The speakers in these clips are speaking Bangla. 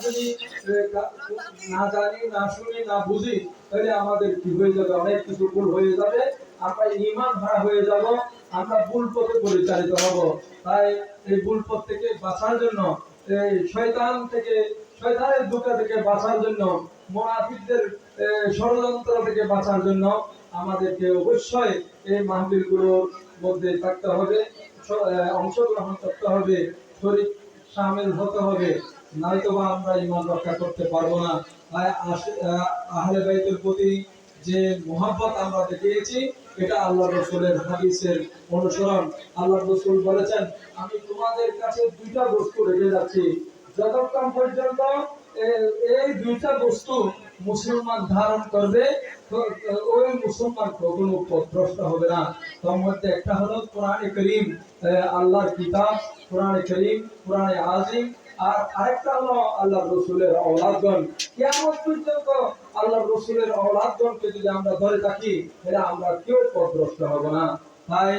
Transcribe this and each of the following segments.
যদি না জানি, না শুনি, না বুঝি, তাহলে আমাদের কি হয়ে যাবে, অনেক কিছু ভুল হয়ে যাবে, আমরা ঈমান হারা হয়ে যাব, আমরা ভুল পথে পরিচালিত হব। তাই এই ভুল পথ থেকে বাঁচার জন্য, এই শয়তানের ধোঁকা থেকে বাঁচার জন্য, মুনাফিকদের ষড়যন্ত্র থেকে বাঁচার জন্য আমাদেরকে অবশ্যই এই মাহফিলগুলোর মধ্যে থাকতে হবে, অংশগ্রহণ করতে হবে, শরীর শামিল হতে হবে, নয়তোবা আমরা ঈমান রক্ষা করতে পারবো না। তাই আহলে বাইতের প্রতি যে মোহাব্বত আমরা দেখিয়েছি, এটা আল্লাহ রাসূলের হাদিসের অনুসরণ। আল্লাহ রাসূল বলেছেন, আমি তোমাদের কাছে দুইটা বস্তু রেখে যাচ্ছি, যতক্ষণ পর্যন্ত এই দুইটা বস্তু মুসলমান ধারণ করবে, ওই মুসলমান কখনো পথভ্রষ্ট হবে না। তার মধ্যে একটা হলো কোরআনে কারীম, আল্লাহর কিতাব কোরআনে কারীম, কোরআনে আযীম, আর আরেকটা হলো আল্লাহর রাসূলের আওলাদগণ। কিয়ামত পর্যন্ত আল্লাহর রাসূলের আওলাদগণকে যদি আমরা ধরে থাকি, তাহলে আমরা কেউ পথভ্রষ্ট হব না। তাই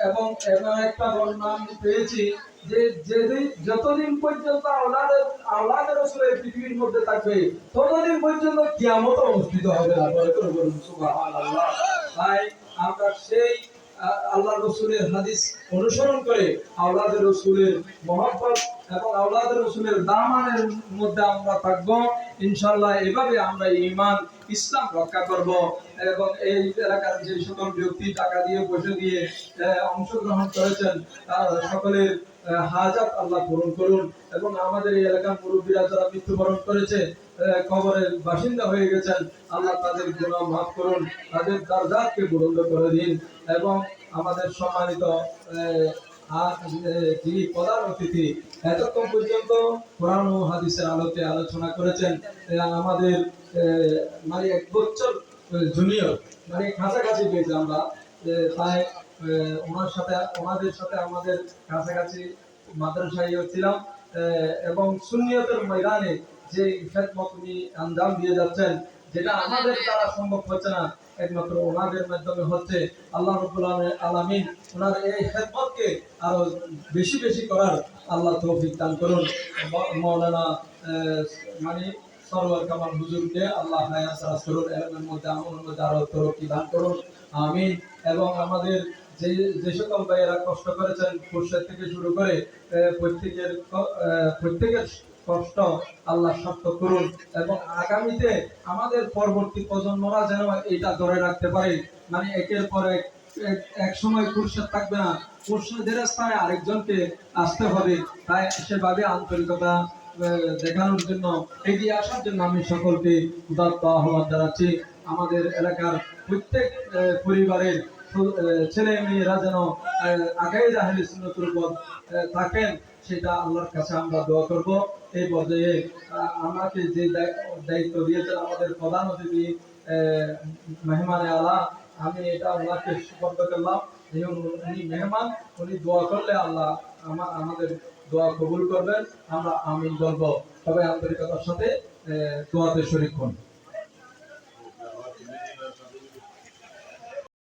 এবং এমন একটা বর্ণনা আমি পেয়েছি যে যতদিন পর্যন্ত আওলাদের রাসূলের পৃথিবীর মধ্যে থাকবে, ততদিন পর্যন্ত কিয়ামত অনুষ্ঠিত হবে না। বলুন সুবহানাল্লাহ। তাই আমরা সেই আল্লাহর রাসূলের হাদিস অনুসরণ করে আওলাদের রাসূলের মহব্বত এবং আওলাদের রাসূলের দামানের মধ্যে আমরা থাকব ইনশাআল্লাহ। এভাবে আমরা ঈমান ইসলাম রক্ষা করব। এবং এই এলাকার যে সকল ব্যক্তি টাকা দিয়ে পয়সা দিয়ে অংশগ্রহণ করেছেন, তার সকলের হাজাত আল্লাহ পূরণ করুন। এবং আমাদের এই এলাকার মুরব্বীরা যারা মৃত্যুবরণ করেছে, কবরের বাসিন্দা হয়ে গেছেন, আল্লাহ তাদের গুনাহ মাফ করুন, তাদের দারজাতকে বুলন্দ করে দিন। এবং আমাদের সম্মানিত যিনি প্রধান অতিথি এতক্ষণ পর্যন্ত কোরআন ও হাদিসের আলোকে আলোচনা করেছেন, আমাদের মানে 1 বছর জুনিয়র, মানে কাছাকাছি পেয়েছি আমরা। তাই ওনাদের সাথে আমাদের কাছাকাছি মাদ্রাসায় ছিলাম, এবং সুন্নিয়তের ময়দানে যে খেদমত উনি আঞ্জাম দিয়ে যাচ্ছেন, যেটা আমাদের দ্বারা সম্ভব হচ্ছে না, একমাত্র ওনাদের মাধ্যমে হচ্ছে। আল্লাহ রাব্বুল আলামিন ওনার এই খেদমতকে আরো বেশি বেশি করার আল্লাহ তৌফিক দান করুন। মাওলানা মানে সরওয়ার কামাল হুজুরকে আল্লাহ হায়াত দারাজ করুন, এলমের মধ্যে আমলের মধ্যে আরো তরক্কি দান করুন, আমিন। এবং আমাদের যে সকল ভাইয়েরা কষ্ট করেছেন, খুরশেদ থেকে শুরু করে প্রত্যেকের কষ্ট আল্লাহ সার্থক করুন। এবং আগামীতে আমাদের পরবর্তী প্রজন্মরা যেন এটা ধরে রাখতে পারে, মানে একের পর এক সময় খুরশেদ থাকবে না, খুরশেদের স্থানে আরেকজনকে আসতে হবে। তাই সেভাবে আন্তরিকতা দেখানোর জন্য, এগিয়ে আসার জন্য আমি সকলকে উদাত্ত আহ্বান জানাচ্ছি। আমাদের এলাকার প্রত্যেক পরিবারের ছেলে মেয়েরা যেন আগামী আহলে সুন্নাতের উপর থাকেন, সেটা আল্লাহর কাছে আমরা দোয়া করব। এই পর্যায়ে আমাকে যে দায়িত্ব দিয়েছেন আমাদের প্রধান অতিথি মেহমানে আলা, আমি এটা ওনাকে সুপর্দ করলাম। উনি মেহমান, উনি দোয়া করলে আল্লাহ আমাদের দোয়া কবুল করবেন, আমরা আমিন বলবো। সবাই আন্তরিকতার সাথে দোয়াতে শরীক হন।